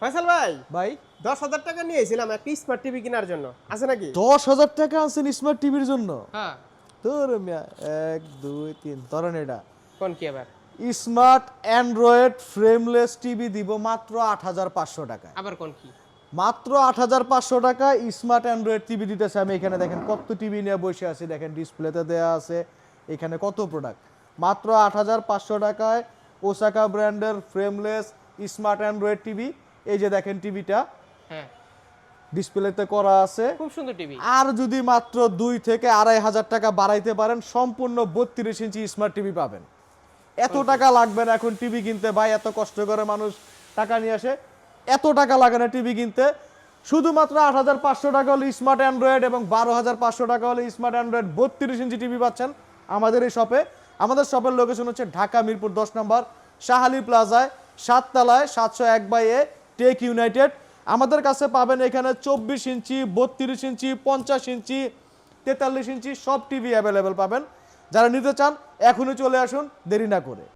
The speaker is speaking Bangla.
ফয়সাল ভাই ভাই 10,000 টাকা নিয়েছিলাম একটা স্মার্ট টিভি কেনার জন্য, আছে নাকি? 10,000 টাকা আনছেন স্মার্ট টিভির জন্য? হ্যাঁ। তোর মিয়া 1 2 3 ধরেন এটা কোন কি আবার? স্মার্ট অ্যান্ড্রয়েড ফ্রেমলেস টিভি দিব মাত্র 8,500 টাকায়। আবার কোন কি? মাত্র 8,500 টাকায় স্মার্ট অ্যান্ড্রয়েড টিভি দিতেছে। আমি এখানে দেখেন কত টিভি নিয়ে বসে আছি, দেখেন ডিসপ্লেতে দেয়া আছে, এখানে কত প্রোডাক্ট। মাত্র 8,500 টাকায় ওসাকা ব্র্যান্ডের ফ্রেমলেস স্মার্ট অ্যান্ড্রয়েড টিভি। এই যে দেখেন টিভিটা হ্যাঁ, ডিসপ্লেতে করা আছে। খুব সুন্দর টিভি। আর যদি মাত্র 2 থেকে 2,500 টাকা বাড়াইতে পারেন সম্পূর্ণ 32 ইঞ্চি স্মার্ট টিভি পাবেন। এত টাকা লাগবে না এখন টিভি কিনতে ভাই, এত কষ্ট করে মানুষ টাকা নিয়ে আসে, এত টাকা লাগে না টিভি কিনতে। শুধুমাত্র 8,500 টাকা হলে স্মার্ট অ্যান্ড্রয়েড এবং 12,500 টাকা হলে স্মার্ট অ্যান্ড্রয়েড 32 ইঞ্চি টিভি পাচ্ছেন আমাদের এই শপে। আমাদের শপের লোকেশন হচ্ছে ঢাকা মিরপুর 10 নম্বর শাহালি প্লাজায় 7 তলায় 701/A টেক ইউনাইটেড। আমাদের কাছে পাবেন এখানে 24 ইঞ্চি 32 ইঞ্চি 50 ইঞ্চি 43 ইঞ্চি সব টিভি অ্যাভেলেবেল পাবেন। যারা নিতে চান এখনই চলে আসুন, দেরি না করে।